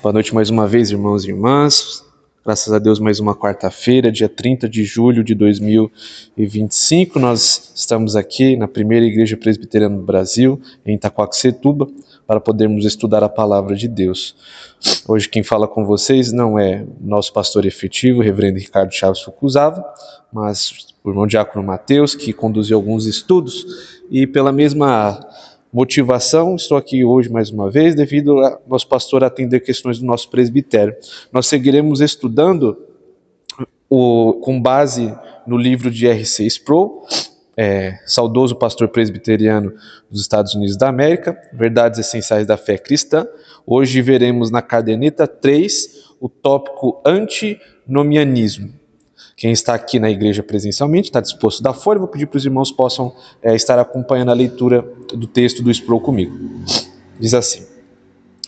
Boa noite mais uma vez, irmãos e irmãs. Graças a Deus, mais uma quarta-feira, dia 30 de julho de 2025. Nós estamos aqui na primeira Igreja Presbiteriana do Brasil, em Itaquaquecetuba, para podermos estudar a Palavra de Deus. Hoje quem fala com vocês não é nosso pastor efetivo, o reverendo Ricardo Chaves Fukuzava, mas o irmão diácono Mateus, que conduziu alguns estudos, e pela mesma motivação, estou aqui hoje mais uma vez, devido ao nosso pastor atender questões do nosso presbitério. Nós seguiremos estudando com base no livro de R.C. Sproul, saudoso pastor presbiteriano dos Estados Unidos da América, Verdades Essenciais da Fé Cristã. Hoje veremos na caderneta 3 o tópico antinomianismo. Quem está aqui na igreja presencialmente está disposto a dar folha, vou pedir para os irmãos possam estar acompanhando a leitura do texto do Sproul comigo. Diz assim: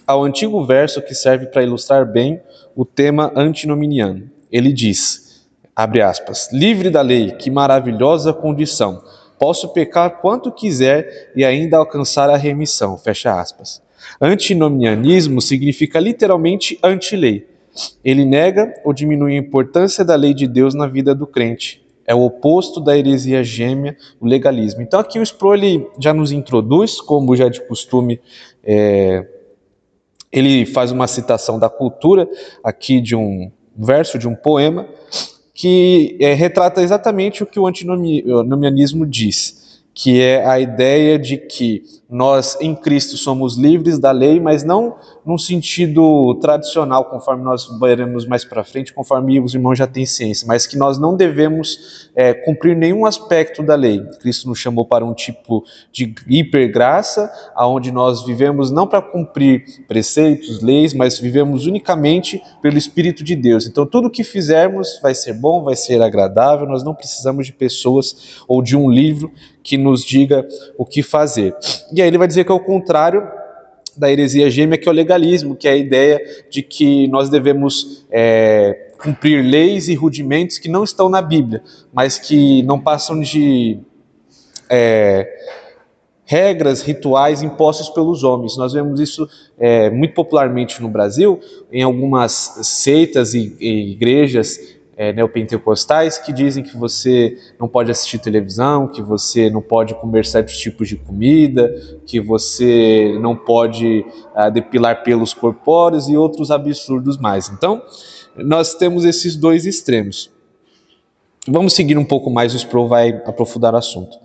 ao antigo verso que serve para ilustrar bem o tema antinominiano. Ele diz, abre aspas, livre da lei, que maravilhosa condição, posso pecar quanto quiser e ainda alcançar a remissão, fecha aspas. Antinomianismo significa literalmente anti-lei. Ele nega ou diminui a importância da lei de Deus na vida do crente. É o oposto da heresia gêmea, o legalismo. Então aqui o Sproul ele já nos introduz, como já de costume, ele faz uma citação da cultura, aqui de um verso, de um poema, que retrata exatamente o que o antinomianismo diz, que é a ideia de que nós em Cristo somos livres da lei, mas não num sentido tradicional, conforme nós veremos mais para frente, conforme os irmãos já têm ciência, mas que nós não devemos cumprir nenhum aspecto da lei. Cristo nos chamou para um tipo de hipergraça, onde nós vivemos não para cumprir preceitos, leis, mas vivemos unicamente pelo Espírito de Deus. Então tudo que fizermos vai ser bom, vai ser agradável, nós não precisamos de pessoas ou de um livro que nos diga o que fazer. E aí ele vai dizer que é o contrário da heresia gêmea, que é o legalismo, que é a ideia de que nós devemos cumprir leis e rudimentos que não estão na Bíblia, mas que não passam de regras, rituais impostos pelos homens. Nós vemos isso muito popularmente no Brasil, em algumas seitas e igrejas neopentecostais que dizem que você não pode assistir televisão, que você não pode comer certos tipos de comida, que você não pode depilar pelos corpóreos e outros absurdos mais. Então, nós temos esses dois extremos. Vamos seguir um pouco mais, o Sproul vai aprofundar o assunto.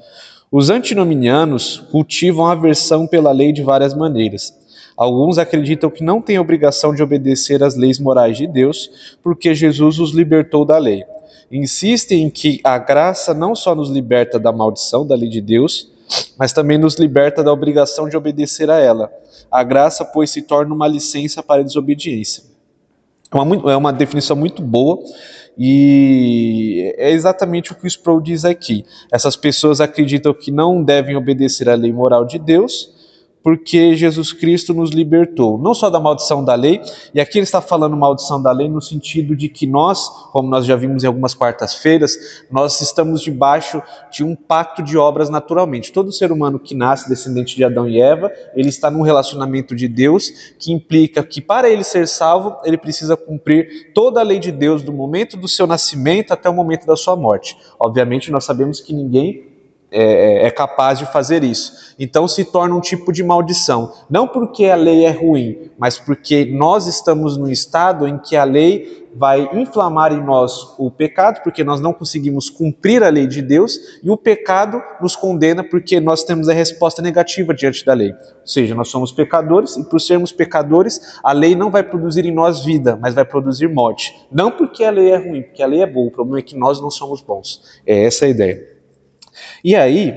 Os antinomianos cultivam a aversão pela lei de várias maneiras. Alguns acreditam que não têm obrigação de obedecer às leis morais de Deus, porque Jesus os libertou da lei. Insistem em que a graça não só nos liberta da maldição da lei de Deus, mas também nos liberta da obrigação de obedecer a ela. A graça, pois, se torna uma licença para a desobediência. É uma definição muito boa, e é exatamente o que o Sproul diz aqui. Essas pessoas acreditam que não devem obedecer à lei moral de Deus, porque Jesus Cristo nos libertou, não só da maldição da lei, e aqui ele está falando maldição da lei no sentido de que nós, como nós já vimos em algumas quartas-feiras, nós estamos debaixo de um pacto de obras naturalmente. Todo ser humano que nasce descendente de Adão e Eva, ele está num relacionamento de Deus, que implica que para ele ser salvo, ele precisa cumprir toda a lei de Deus, do momento do seu nascimento até o momento da sua morte. Obviamente nós sabemos que ninguém é capaz de fazer isso. Então se torna um tipo de maldição, não porque a lei é ruim, mas porque nós estamos num estado em que a lei vai inflamar em nós o pecado, porque nós não conseguimos cumprir a lei de Deus, e o pecado nos condena porque nós temos a resposta negativa diante da lei. Ou seja, nós somos pecadores, e por sermos pecadores, a lei não vai produzir em nós vida, mas vai produzir morte. Não porque a lei é ruim, porque a lei é boa, o problema é que nós não somos bons. É essa a ideia. E aí,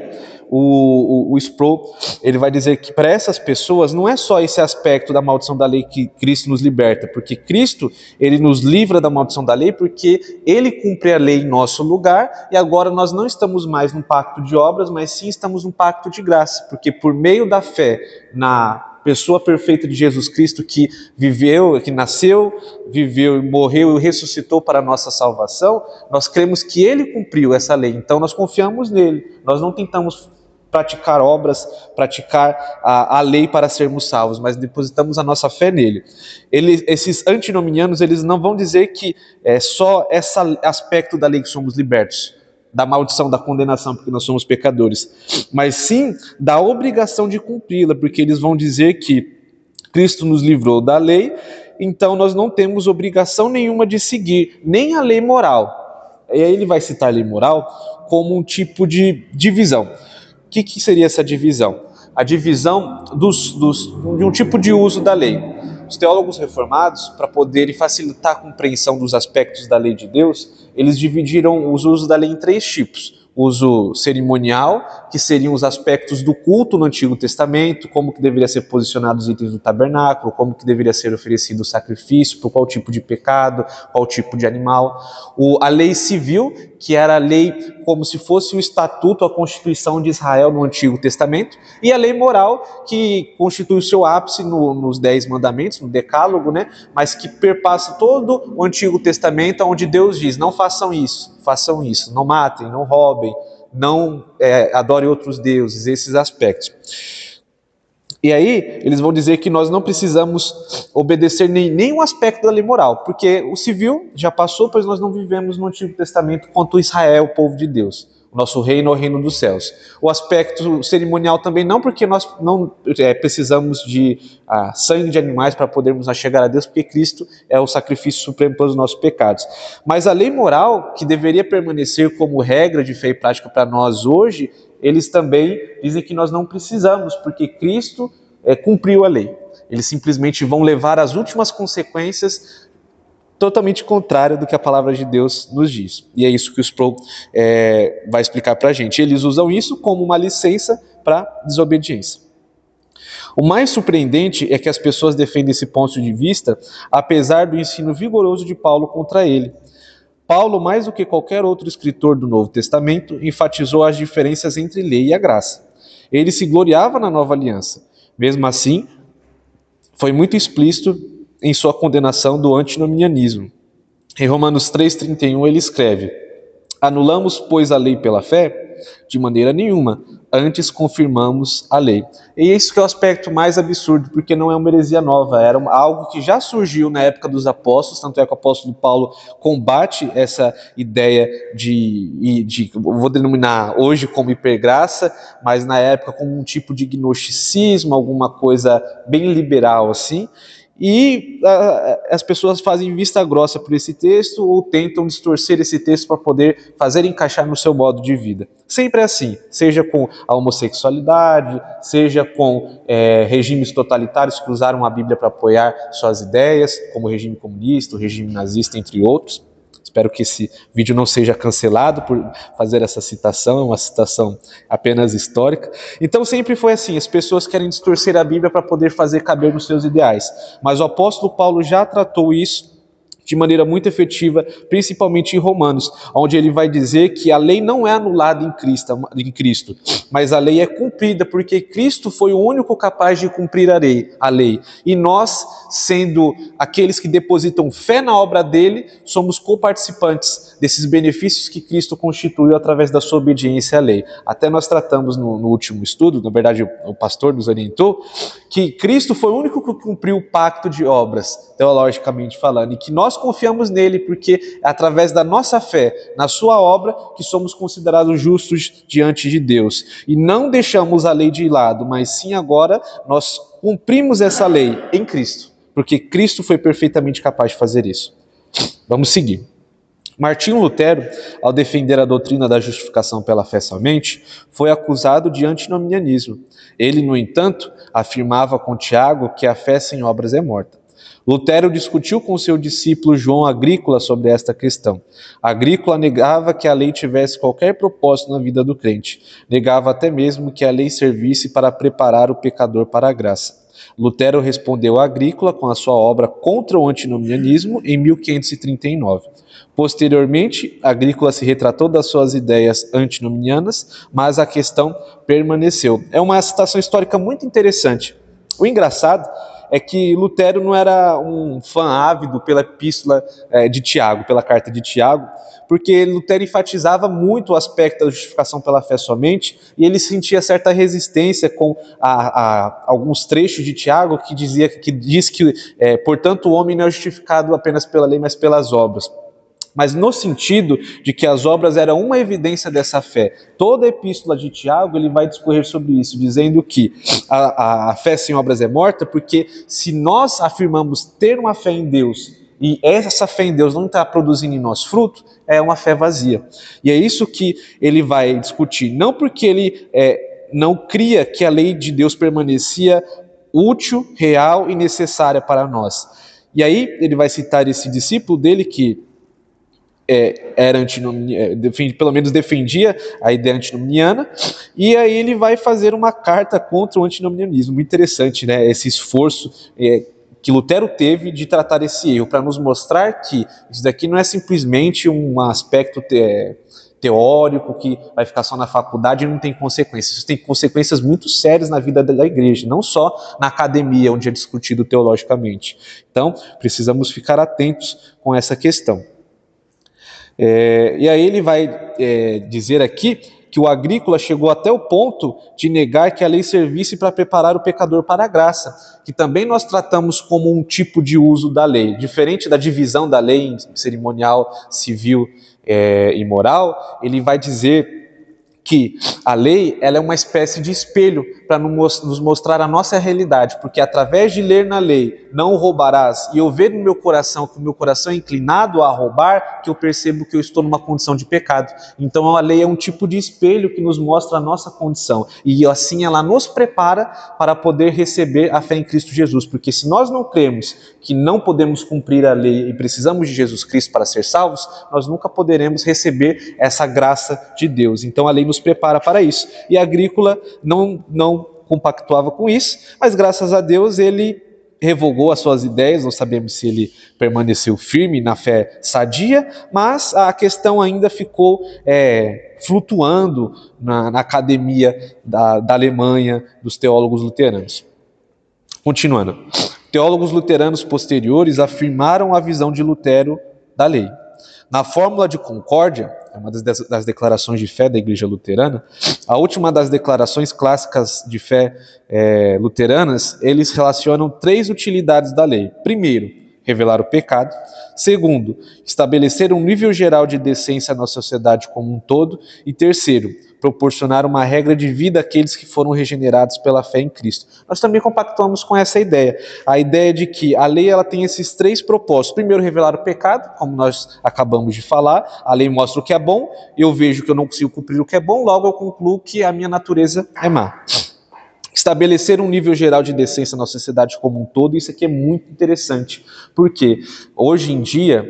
o Sproul, ele vai dizer que para essas pessoas não é só esse aspecto da maldição da lei que Cristo nos liberta, porque Cristo, ele nos livra da maldição da lei porque ele cumpre a lei em nosso lugar, e agora nós não estamos mais num pacto de obras, mas sim estamos num pacto de graça, porque por meio da fé na pessoa perfeita de Jesus Cristo, que viveu, que nasceu, viveu, morreu e ressuscitou para a nossa salvação, nós cremos que ele cumpriu essa lei, então nós confiamos nele, nós não tentamos praticar obras, praticar a lei para sermos salvos, mas depositamos a nossa fé nele. Esses antinomianos, eles não vão dizer que é só esse aspecto da lei que somos libertos, da maldição, da condenação, porque nós somos pecadores, mas sim da obrigação de cumpri-la, porque eles vão dizer que Cristo nos livrou da lei, então nós não temos obrigação nenhuma de seguir, nem a lei moral. E aí ele vai citar a lei moral como um tipo de divisão. O que seria essa divisão? A divisão de um tipo de uso da lei. Os teólogos reformados, para poderem facilitar a compreensão dos aspectos da lei de Deus, eles dividiram os usos da lei em 3 tipos. Uso cerimonial, que seriam os aspectos do culto no Antigo Testamento, como que deveria ser posicionado os itens do tabernáculo, como que deveria ser oferecido o sacrifício, por qual tipo de pecado, qual tipo de animal. A lei civil, que era a lei como se fosse o estatuto, a constituição de Israel no Antigo Testamento, e a lei moral, que constitui o seu ápice nos 10 mandamentos, no decálogo, né? Mas que perpassa todo o Antigo Testamento, onde Deus diz, não façam isso, não matem, não roubem, não adorem outros deuses, esses aspectos. E aí, eles vão dizer que nós não precisamos obedecer nenhum aspecto da lei moral, porque o civil já passou, pois nós não vivemos no Antigo Testamento quanto Israel, o povo de Deus. O nosso reino é o reino dos céus. O aspecto cerimonial também não, porque nós não precisamos de sangue de animais para podermos chegar a Deus, porque Cristo é o sacrifício supremo pelos nossos pecados. Mas a lei moral, que deveria permanecer como regra de fé e prática para nós hoje, eles também dizem que nós não precisamos, porque Cristo cumpriu a lei. Eles simplesmente vão levar as últimas consequências totalmente contrária do que a palavra de Deus nos diz. E é isso que o Sproul vai explicar para a gente. Eles usam isso como uma licença para desobediência. O mais surpreendente é que as pessoas defendem esse ponto de vista, apesar do ensino vigoroso de Paulo contra ele. Paulo, mais do que qualquer outro escritor do Novo Testamento, enfatizou as diferenças entre lei e a graça. Ele se gloriava na nova aliança. Mesmo assim, foi muito explícito em sua condenação do antinomianismo. Em Romanos 3,31 ele escreve: anulamos, pois, a lei pela fé? De maneira nenhuma, antes confirmamos a lei. E isso que é o aspecto mais absurdo, porque não é uma heresia nova, era algo que já surgiu na época dos apóstolos, tanto é que o apóstolo Paulo combate essa ideia vou denominar hoje como hipergraça, mas na época como um tipo de gnosticismo, alguma coisa bem liberal assim. E as pessoas fazem vista grossa por esse texto ou tentam distorcer esse texto para poder fazer encaixar no seu modo de vida. Sempre assim, seja com a homossexualidade, seja com regimes totalitários que usaram a Bíblia para apoiar suas ideias, como o regime comunista, o regime nazista, entre outros. Espero que esse vídeo não seja cancelado por fazer essa citação, é uma citação apenas histórica. Então sempre foi assim, as pessoas querem distorcer a Bíblia para poder fazer caber nos seus ideais. Mas o apóstolo Paulo já tratou isso de maneira muito efetiva, principalmente em Romanos, onde ele vai dizer que a lei não é anulada em Cristo, mas a lei é cumprida, porque Cristo foi o único capaz de cumprir a lei. E nós, sendo aqueles que depositam fé na obra dele, somos coparticipantes desses benefícios que Cristo constituiu através da sua obediência à lei. Até nós tratamos no último estudo, na verdade o pastor nos orientou, que Cristo foi o único que cumpriu o pacto de obras, teologicamente falando, e que nós confiamos nele, porque é através da nossa fé na sua obra que somos considerados justos diante de Deus. E não deixamos a lei de lado, mas sim agora nós cumprimos essa lei em Cristo, porque Cristo foi perfeitamente capaz de fazer isso. Vamos seguir. Martinho Lutero, ao defender a doutrina da justificação pela fé somente, foi acusado de antinomianismo. Ele, no entanto, afirmava com Tiago que a fé sem obras é morta. Lutero discutiu com seu discípulo João Agrícola sobre esta questão. Agrícola negava que a lei tivesse qualquer propósito na vida do crente. Negava até mesmo que a lei servisse para preparar o pecador para a graça. Lutero respondeu a Agrícola com a sua obra Contra o Antinomianismo em 1539. Posteriormente, Agrícola se retratou das suas ideias antinomianas, mas a questão permaneceu. É uma citação histórica muito interessante. O engraçado é que Lutero não era um fã ávido pela epístola de Tiago, pela carta de Tiago, porque Lutero enfatizava muito o aspecto da justificação pela fé somente, e ele sentia certa resistência com alguns trechos de Tiago que diz que, portanto, o homem não é justificado apenas pela lei, mas pelas obras. Mas no sentido de que as obras eram uma evidência dessa fé. Toda a epístola de Tiago ele vai discorrer sobre isso, dizendo que a fé sem obras é morta, porque se nós afirmamos ter uma fé em Deus, e essa fé em Deus não está produzindo em nós fruto, é uma fé vazia. E é isso que ele vai discutir. Não porque ele não cria que a lei de Deus permanecia útil, real e necessária para nós. E aí ele vai citar esse discípulo dele que era pelo menos defendia a ideia antinomiana, e aí ele vai fazer uma carta contra o antinomianismo. Muito interessante, né? Esse esforço que Lutero teve de tratar esse erro, para nos mostrar que isso daqui não é simplesmente um aspecto teórico que vai ficar só na faculdade e não tem consequências. Isso tem consequências muito sérias na vida da igreja, não só na academia, onde é discutido teologicamente. Então, precisamos ficar atentos com essa questão. E aí ele vai dizer aqui que o Agrícola chegou até o ponto de negar que a lei servisse para preparar o pecador para a graça, que também nós tratamos como um tipo de uso da lei, diferente da divisão da lei em cerimonial, civil e moral. Ele vai dizer que a lei ela é uma espécie de espelho para nos mostrar a nossa realidade, porque através de ler na lei, não roubarás, e eu ver no meu coração que o meu coração é inclinado a roubar, que eu percebo que eu estou numa condição de pecado. Então a lei é um tipo de espelho que nos mostra a nossa condição, e assim ela nos prepara para poder receber a fé em Cristo Jesus, porque se nós não cremos que não podemos cumprir a lei e precisamos de Jesus Cristo para ser salvos, nós nunca poderemos receber essa graça de Deus. Então a lei nos prepara para isso. E Agrícola não compactuava com isso, mas graças a Deus ele revogou as suas ideias. Não sabemos se ele permaneceu firme na fé sadia, mas a questão ainda ficou flutuando na academia da Alemanha, dos teólogos luteranos. Continuando. Teólogos luteranos posteriores afirmaram a visão de Lutero da lei. Na Fórmula de Concórdia, é uma das declarações de fé da Igreja Luterana, a última das declarações clássicas de fé luteranas, eles relacionam 3 utilidades da lei. Primeiro, revelar o pecado. Segundo, estabelecer um nível geral de decência na sociedade como um todo. E terceiro, proporcionar uma regra de vida àqueles que foram regenerados pela fé em Cristo. Nós também compactuamos com essa ideia, a ideia de que a lei ela tem esses 3 propósitos. Primeiro, revelar o pecado, como nós acabamos de falar. A lei mostra o que é bom, eu vejo que eu não consigo cumprir o que é bom, logo eu concluo que a minha natureza é má. Estabelecer um nível geral de decência na sociedade como um todo, isso aqui é muito interessante, porque hoje em dia,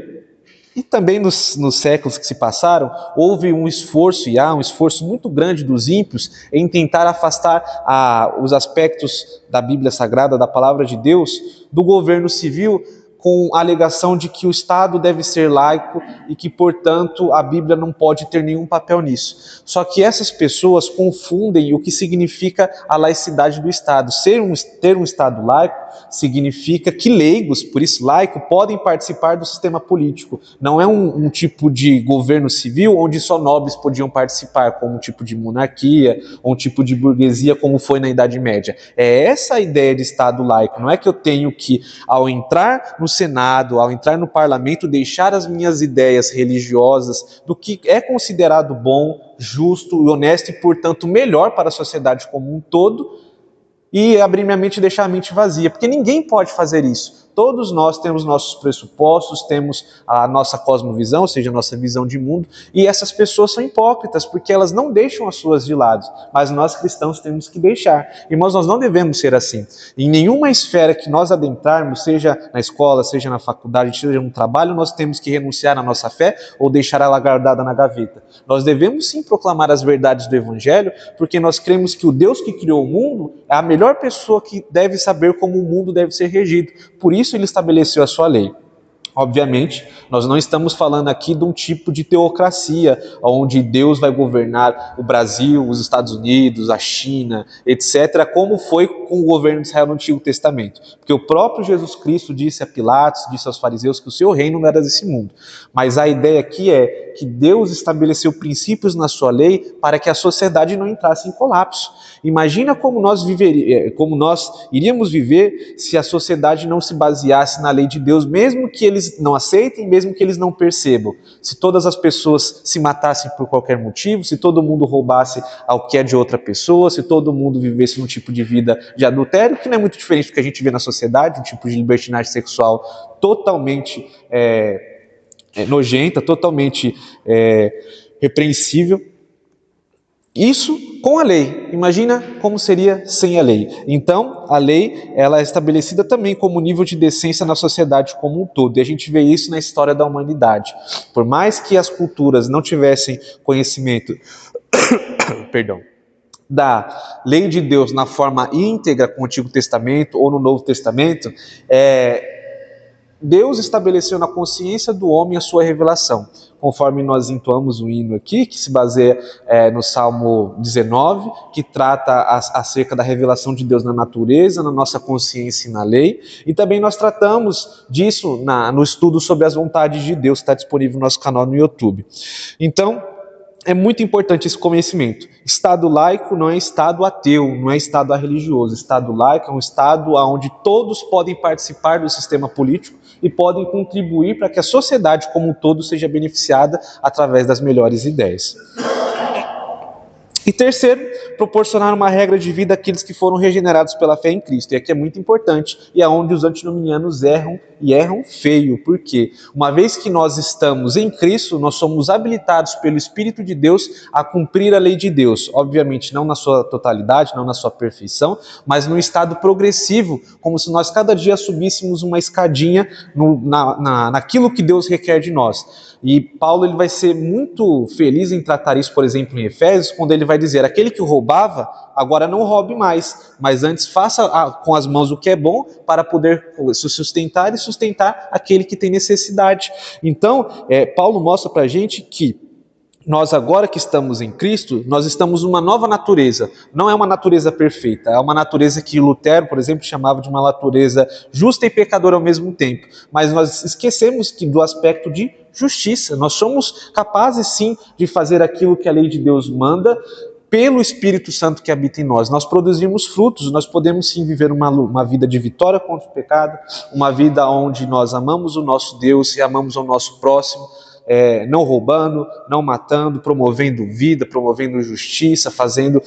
e também nos séculos que se passaram, houve um esforço, e há um esforço muito grande dos ímpios em tentar afastar os aspectos da Bíblia Sagrada, da Palavra de Deus, do governo civil, com a alegação de que o Estado deve ser laico e que, portanto, a Bíblia não pode ter nenhum papel nisso. Só que essas pessoas confundem o que significa a laicidade do Estado. Ter um Estado laico significa que leigos, por isso laico, podem participar do sistema político. Não é um tipo de governo civil onde só nobres podiam participar, como um tipo de monarquia, ou um tipo de burguesia, como foi na Idade Média. É essa a ideia de Estado laico. Não é que eu tenho que, ao entrar no Senado, ao entrar no parlamento, deixar as minhas ideias religiosas do que é considerado bom, justo e honesto e, portanto, melhor para a sociedade como um todo, e abrir minha mente e deixar a mente vazia, porque ninguém pode fazer isso. Todos nós temos nossos pressupostos, temos a nossa cosmovisão, ou seja, a nossa visão de mundo, e essas pessoas são hipócritas, porque elas não deixam as suas de lado, mas nós cristãos temos que deixar. Irmãos, nós não devemos ser assim. Em nenhuma esfera que nós adentrarmos, seja na escola, seja na faculdade, seja no trabalho, nós temos que renunciar à nossa fé ou deixar ela guardada na gaveta. Nós devemos sim proclamar as verdades do Evangelho, porque nós cremos que o Deus que criou o mundo é a melhor pessoa que deve saber como o mundo deve ser regido. Por isso ele estabeleceu a sua lei. Obviamente, nós não estamos falando aqui de um tipo de teocracia, onde Deus vai governar o Brasil, os Estados Unidos, a China, etc., como foi com o governo de Israel no Antigo Testamento. Porque o próprio Jesus Cristo disse a Pilatos, disse aos fariseus que o seu reino não era desse mundo. Mas a ideia aqui é que Deus estabeleceu princípios na sua lei para que a sociedade não entrasse em colapso. Imagina como nós iríamos viver se a sociedade não se baseasse na lei de Deus, mesmo que eles não aceitem, mesmo que eles não percebam. Se todas as pessoas se matassem por qualquer motivo, se todo mundo roubasse ao que é de outra pessoa, se todo mundo vivesse num tipo de vida de adultério, que não é muito diferente do que a gente vê na sociedade, um tipo de libertinagem sexual totalmente nojenta, totalmente repreensível. Isso com a lei. Imagina como seria sem a lei. Então, a lei ela é estabelecida também como nível de decência na sociedade como um todo. E a gente vê isso na história da humanidade. Por mais que as culturas não tivessem conhecimento perdão, da lei de Deus na forma íntegra com o Antigo Testamento ou no Novo Testamento, Deus estabeleceu na consciência do homem a sua revelação, conforme nós entoamos o hino aqui, que se baseia no Salmo 19, que trata acerca da revelação de Deus na natureza, na nossa consciência e na lei, e também nós tratamos disso no estudo sobre as vontades de Deus, que está disponível no nosso canal no YouTube. Então, é muito importante esse conhecimento. Estado laico não é estado ateu, não é estado religioso. Estado laico é um estado onde todos podem participar do sistema político e podem contribuir para que a sociedade como um todo seja beneficiada através das melhores ideias. E terceiro, proporcionar uma regra de vida àqueles que foram regenerados pela fé em Cristo. E aqui é muito importante, e é onde os antinomianos erram, e erram feio. Por quê? Uma vez que nós estamos em Cristo, nós somos habilitados pelo Espírito de Deus a cumprir a lei de Deus. Obviamente, não na sua totalidade, não na sua perfeição, mas num estado progressivo, como se nós cada dia subíssemos uma escadinha naquilo que Deus requer de nós. E Paulo ele vai ser muito feliz em tratar isso, por exemplo, em Efésios, quando ele vai dizer: aquele que roubava, agora não roube mais, mas antes faça com as mãos o que é bom para poder se sustentar e sustentar aquele que tem necessidade. Então, Paulo mostra para a gente que nós agora que estamos em Cristo, nós estamos numa nova natureza. Não é uma natureza perfeita, é uma natureza que Lutero, por exemplo, chamava de uma natureza justa e pecadora ao mesmo tempo. Mas nós esquecemos do aspecto de justiça. Nós somos capazes sim de fazer aquilo que a lei de Deus manda, pelo Espírito Santo que habita em nós. Nós produzimos frutos, nós podemos sim viver uma vida de vitória contra o pecado, uma vida onde nós amamos o nosso Deus e amamos o nosso próximo, não roubando, não matando, promovendo vida, promovendo justiça, fazendo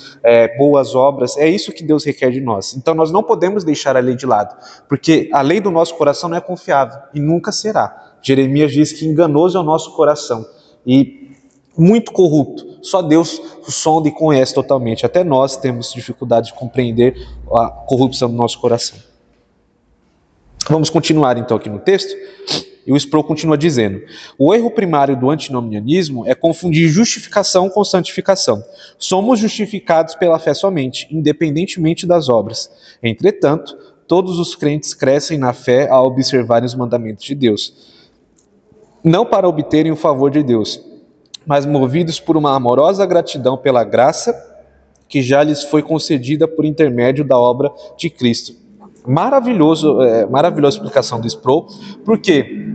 boas obras. É isso que Deus requer de nós. Então nós não podemos deixar a lei de lado, porque a lei do nosso coração não é confiável e nunca será. Jeremias diz que enganoso é o nosso coração e muito corrupto. Só Deus sonda e conhece totalmente. Até nós temos dificuldade de compreender a corrupção do nosso coração. Vamos continuar então aqui no texto. E o Sproul continua dizendo: o erro primário do antinomianismo é confundir justificação com santificação. Somos justificados pela fé somente, independentemente das obras. Entretanto, todos os crentes crescem na fé ao observarem os mandamentos de Deus, não para obterem o favor de Deus, mas movidos por uma amorosa gratidão pela graça que já lhes foi concedida por intermédio da obra de Cristo. Maravilhosa explicação do Sproul, porque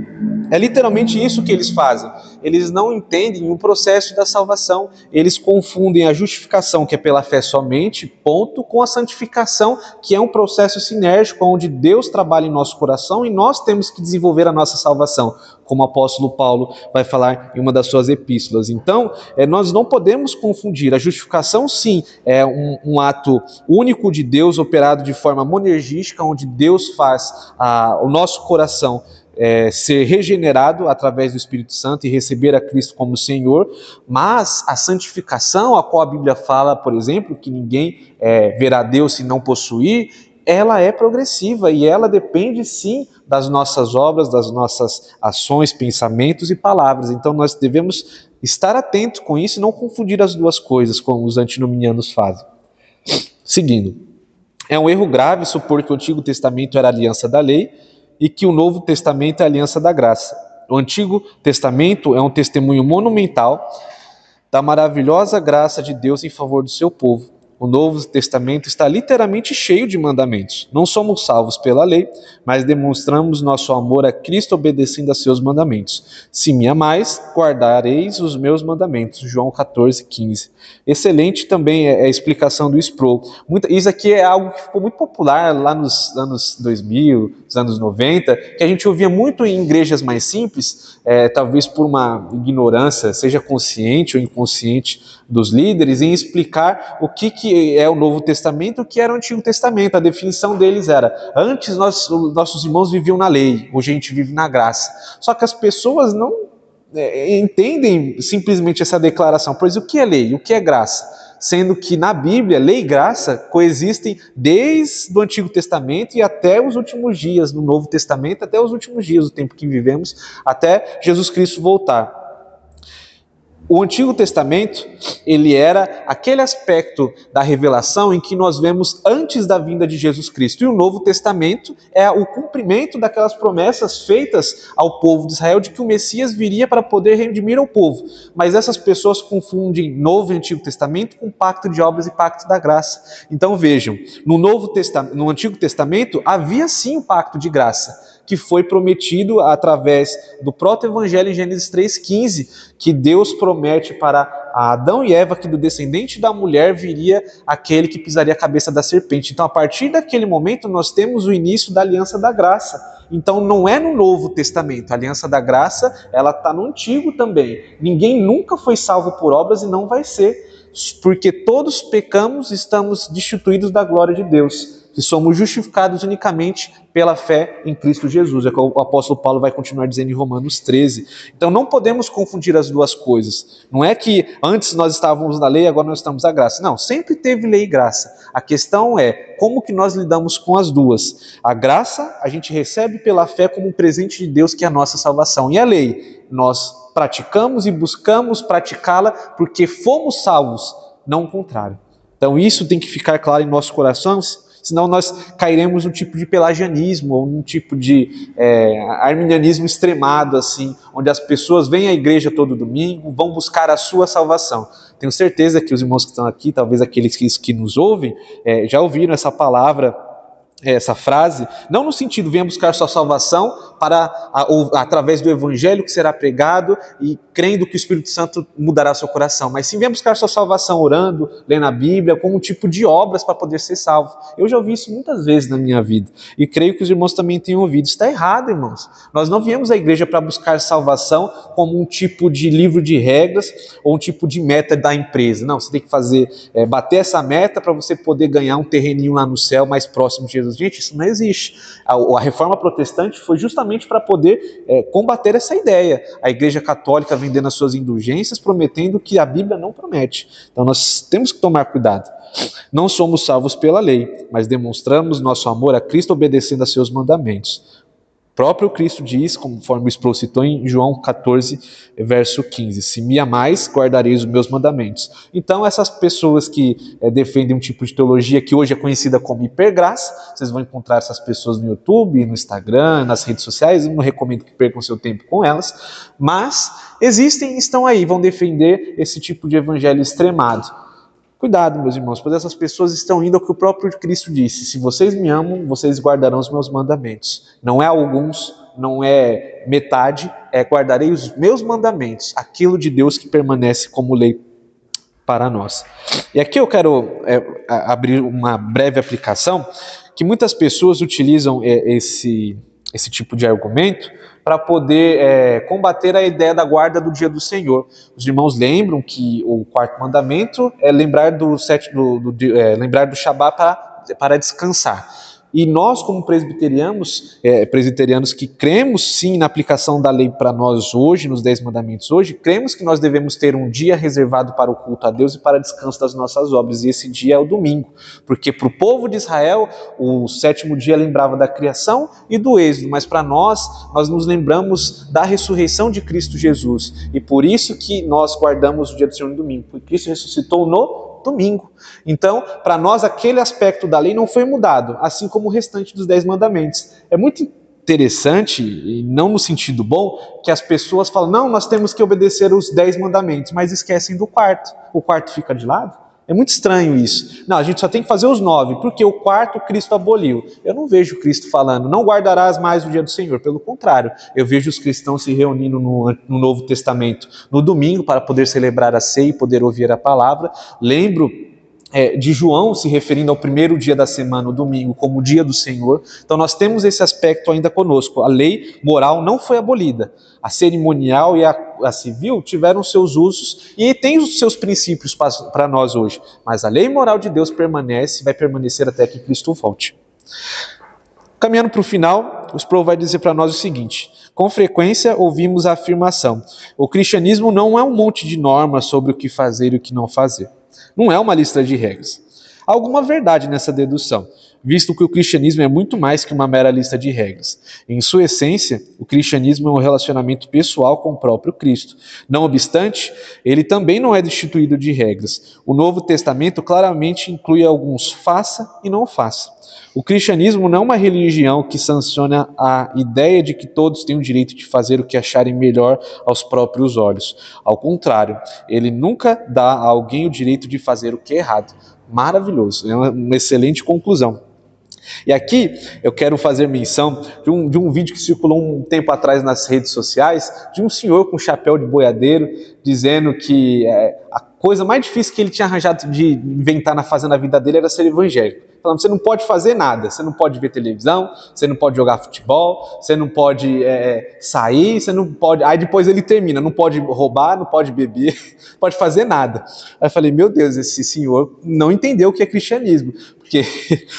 é literalmente isso que eles fazem. Eles não entendem o processo da salvação. Eles confundem a justificação, que é pela fé somente, ponto, com a santificação, que é um processo sinérgico, onde Deus trabalha em nosso coração e nós temos que desenvolver a nossa salvação, como o apóstolo Paulo vai falar em uma das suas epístolas. Então, nós não podemos confundir. A justificação, sim, é um ato único de Deus, operado de forma monergística, onde Deus faz o nosso coração ser regenerado através do Espírito Santo e receber a Cristo como Senhor, mas a santificação, a qual a Bíblia fala, por exemplo, que ninguém verá Deus se não possuir, ela é progressiva e ela depende sim das nossas obras, das nossas ações, pensamentos e palavras. Então nós devemos estar atentos com isso e não confundir as duas coisas, como os antinomianos fazem. Seguindo, é um erro grave supor que o Antigo Testamento era a aliança da lei e que o Novo Testamento é a aliança da graça. O Antigo Testamento é um testemunho monumental da maravilhosa graça de Deus em favor do seu povo. O Novo Testamento está literalmente cheio de mandamentos. Não somos salvos pela lei, mas demonstramos nosso amor a Cristo obedecendo a seus mandamentos. Se me amais, guardareis os meus mandamentos. João 14:15. Excelente também é a explicação do Sproul. Isso aqui é algo que ficou muito popular lá nos anos 2000, nos anos 90, que a gente ouvia muito em igrejas mais simples, talvez por uma ignorância, seja consciente ou inconsciente dos líderes, em explicar o que é o Novo Testamento e o que era o Antigo Testamento. A definição deles era: antes nossos irmãos viviam na lei, hoje a gente vive na graça. Só que as pessoas não entendem simplesmente essa declaração. Pois o que é lei? O que é graça? Sendo que na Bíblia, lei e graça coexistem desde o Antigo Testamento e até os últimos dias, no Novo Testamento, até os últimos dias do tempo que vivemos, até Jesus Cristo voltar. O Antigo Testamento, ele era aquele aspecto da revelação em que nós vemos antes da vinda de Jesus Cristo. E o Novo Testamento é o cumprimento daquelas promessas feitas ao povo de Israel de que o Messias viria para poder redimir ao povo. Mas essas pessoas confundem Novo e Antigo Testamento com pacto de obras e pacto da graça. Então vejam, no Antigo Testamento havia sim o pacto de graça, que foi prometido através do proto-evangelho em Gênesis 3,15, que Deus promete para Adão e Eva que do descendente da mulher viria aquele que pisaria a cabeça da serpente. Então, a partir daquele momento, nós temos o início da aliança da graça. Então, não é no Novo Testamento. A aliança da graça, ela está no Antigo também. Ninguém nunca foi salvo por obras e não vai ser, porque todos pecamos e estamos destituídos da glória de Deus, que somos justificados unicamente pela fé em Cristo Jesus. É o que o apóstolo Paulo vai continuar dizendo em Romanos 13. Então não podemos confundir as duas coisas. Não é que antes nós estávamos na lei e agora nós estamos na graça. Não, sempre teve lei e graça. A questão é como que nós lidamos com as duas. A graça a gente recebe pela fé como um presente de Deus, que é a nossa salvação. E a lei, nós praticamos e buscamos praticá-la porque fomos salvos, não o contrário. Então isso tem que ficar claro em nossos corações, senão nós cairemos num tipo de pelagianismo, ou num tipo de arminianismo extremado, assim, onde as pessoas vêm à igreja todo domingo, vão buscar a sua salvação. Tenho certeza que os irmãos que estão aqui, talvez aqueles que nos ouvem, já ouviram essa palavra, essa frase, não no sentido venha buscar sua salvação através do evangelho que será pregado e crendo que o Espírito Santo mudará seu coração, mas sim venha buscar sua salvação orando, lendo a Bíblia, como um tipo de obras para poder ser salvo. Eu já ouvi isso muitas vezes na minha vida e creio que os irmãos também tenham ouvido. Está errado, irmãos. Nós não viemos à igreja para buscar salvação como um tipo de livro de regras ou um tipo de meta da empresa. Não, você tem que bater essa meta para você poder ganhar um terreninho lá no céu mais próximo de Jesus. Gente, isso não existe. A reforma protestante foi justamente para poder combater essa ideia. A igreja católica vendendo as suas indulgências, prometendo que a Bíblia não promete. Então nós temos que tomar cuidado. Não somos salvos pela lei, mas demonstramos nosso amor a Cristo obedecendo a seus mandamentos. O próprio Cristo diz, conforme o Sproul citou em João 14, verso 15, se me amais, guardareis os meus mandamentos. Então essas pessoas que defendem um tipo de teologia que hoje é conhecida como hipergraça, vocês vão encontrar essas pessoas no YouTube, no Instagram, nas redes sociais, eu não recomendo que percam seu tempo com elas, mas existem, estão aí, vão defender esse tipo de evangelho extremado. Cuidado, meus irmãos, pois essas pessoas estão indo ao que o próprio Cristo disse: se vocês me amam, vocês guardarão os meus mandamentos. Não é alguns, não é metade, guardarei os meus mandamentos, aquilo de Deus que permanece como lei para nós. E aqui eu quero abrir uma breve aplicação, que muitas pessoas utilizam esse tipo de argumento para poder combater a ideia da guarda do dia do Senhor. Os irmãos lembram que o quarto mandamento é lembrar do Shabat para descansar. E nós, como presbiterianos que cremos sim na aplicação da lei para nós hoje, nos 10 mandamentos hoje, cremos que nós devemos ter um dia reservado para o culto a Deus e para descanso das nossas obras, e esse dia é o domingo, porque para o povo de Israel, o 7º dia lembrava da criação e do êxodo, mas para nós nos lembramos da ressurreição de Cristo Jesus, e por isso que nós guardamos o dia do Senhor no domingo, porque Cristo ressuscitou no domingo. Então, para nós, aquele aspecto da lei não foi mudado, assim como o restante dos 10 mandamentos. É muito interessante, e não no sentido bom, que as pessoas falam, não, nós temos que obedecer os 10 mandamentos, mas esquecem do quarto. O quarto fica de lado. É muito estranho isso. Não, a gente só tem que fazer os 9, porque o quarto Cristo aboliu. Eu não vejo Cristo falando, não guardarás mais o dia do Senhor. Pelo contrário, eu vejo os cristãos se reunindo no Novo Testamento no domingo para poder celebrar a ceia e poder ouvir a palavra. Lembro de João se referindo ao primeiro dia da semana, o domingo, como o dia do Senhor. Então nós temos esse aspecto ainda conosco. A lei moral não foi abolida. A cerimonial e a civil tiveram seus usos e tem os seus princípios para nós hoje. Mas a lei moral de Deus permanece e vai permanecer até que Cristo volte. Caminhando para o final, o Sproul vai dizer para nós o seguinte: com frequência ouvimos a afirmação: o cristianismo não é um monte de normas sobre o que fazer e o que não fazer. Não é uma lista de regras. Há alguma verdade nessa dedução, visto que o cristianismo é muito mais que uma mera lista de regras. Em sua essência, o cristianismo é um relacionamento pessoal com o próprio Cristo. Não obstante, ele também não é destituído de regras. O Novo Testamento claramente inclui alguns faça e não faça. O cristianismo não é uma religião que sanciona a ideia de que todos têm o direito de fazer o que acharem melhor aos próprios olhos. Ao contrário, ele nunca dá a alguém o direito de fazer o que é errado. Maravilhoso, é uma excelente conclusão. E aqui eu quero fazer menção de um vídeo que circulou um tempo atrás nas redes sociais, de um senhor com chapéu de boiadeiro, dizendo que a coisa mais difícil que ele tinha arranjado de inventar na vida dele era ser evangélico. Falando, você não pode fazer nada, você não pode ver televisão, você não pode jogar futebol, você não pode sair, você não pode... Aí depois ele termina, não pode roubar, não pode beber, não pode fazer nada. Aí eu falei, meu Deus, esse senhor não entendeu o que é cristianismo. Porque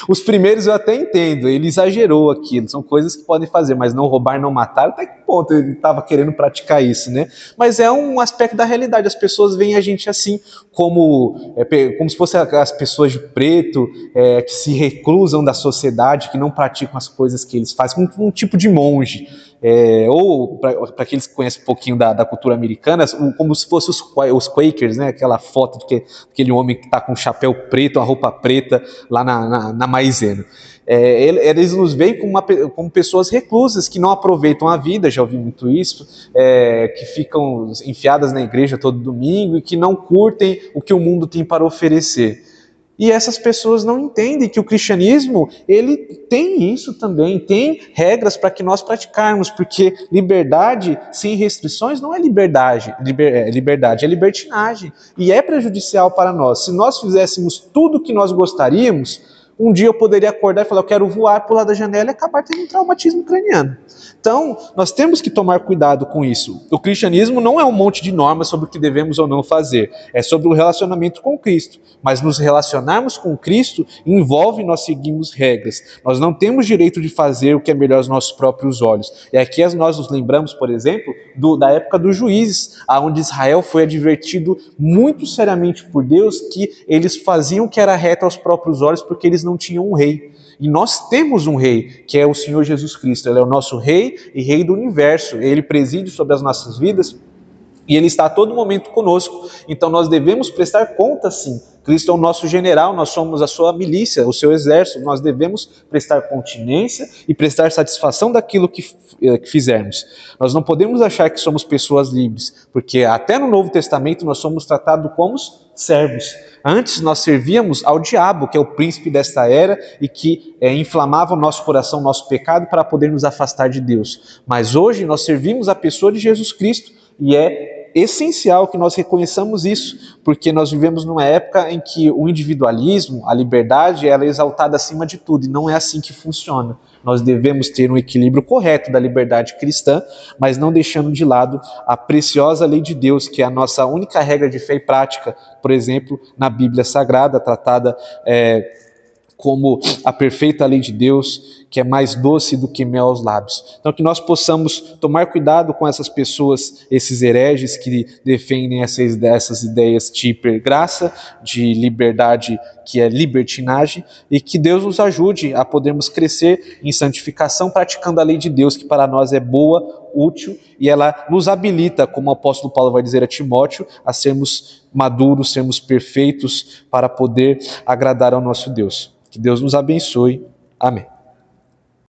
os primeiros eu até entendo, ele exagerou aquilo, são coisas que podem fazer, mas não roubar, não matar, até que ponto ele estava querendo praticar isso, né? Mas é um aspecto da realidade, as pessoas veem a gente assim, como se fossem as pessoas de preto, que se reclusam da sociedade, que não praticam as coisas que eles fazem, como um tipo de monge. Ou para aqueles que conhecem um pouquinho da cultura americana, como se fossem os Quakers, né? Aquela foto de aquele homem que está com um chapéu preto, uma roupa preta, lá na maisena. Eles nos veem como pessoas reclusas, que não aproveitam a vida, já ouvi muito isso, que ficam enfiadas na igreja todo domingo e que não curtem o que o mundo tem para oferecer. E essas pessoas não entendem que o cristianismo, ele tem isso também, tem regras para que nós praticarmos, porque liberdade sem restrições não é liberdade, é libertinagem, e é prejudicial para nós. Se nós fizéssemos tudo o que nós gostaríamos, um dia eu poderia acordar e falar, eu quero voar, pular da janela e acabar tendo um traumatismo craniano. Então, nós temos que tomar cuidado com isso. O cristianismo não é um monte de normas sobre o que devemos ou não fazer. É sobre o relacionamento com Cristo. Mas nos relacionarmos com Cristo envolve nós seguirmos regras. Nós não temos direito de fazer o que é melhor aos nossos próprios olhos. E aqui nós nos lembramos, por exemplo, da época dos juízes, onde Israel foi advertido muito seriamente por Deus que eles faziam o que era reto aos próprios olhos porque eles não tinham um rei. E nós temos um rei, que é o Senhor Jesus Cristo. Ele é o nosso rei e rei do universo. Ele preside sobre as nossas vidas e ele está a todo momento conosco. Então nós devemos prestar conta, sim. Cristo é o nosso general, nós somos a sua milícia, o seu exército. Nós devemos prestar continência e prestar satisfação daquilo que fizermos. Nós não podemos achar que somos pessoas livres, porque até no Novo Testamento nós somos tratados como servos. Antes nós servíamos ao diabo, que é o príncipe desta era e que inflamava o nosso coração, nosso pecado, para poder nos afastar de Deus. Mas hoje nós servimos a pessoa de Jesus Cristo e é essencial que nós reconheçamos isso, porque nós vivemos numa época em que o individualismo, a liberdade, ela é exaltada acima de tudo, e não é assim que funciona. Nós devemos ter um equilíbrio correto da liberdade cristã, mas não deixando de lado a preciosa lei de Deus, que é a nossa única regra de fé e prática, por exemplo, na Bíblia Sagrada, tratada como a perfeita lei de Deus, que é mais doce do que mel aos lábios. Então que nós possamos tomar cuidado com essas pessoas, esses hereges que defendem essas ideias de hipergraça, de liberdade que é libertinagem, e que Deus nos ajude a podermos crescer em santificação, praticando a lei de Deus, que para nós é boa, útil, e ela nos habilita, como o apóstolo Paulo vai dizer a Timóteo, a sermos maduros, sermos perfeitos, para poder agradar ao nosso Deus. Que Deus nos abençoe. Amém.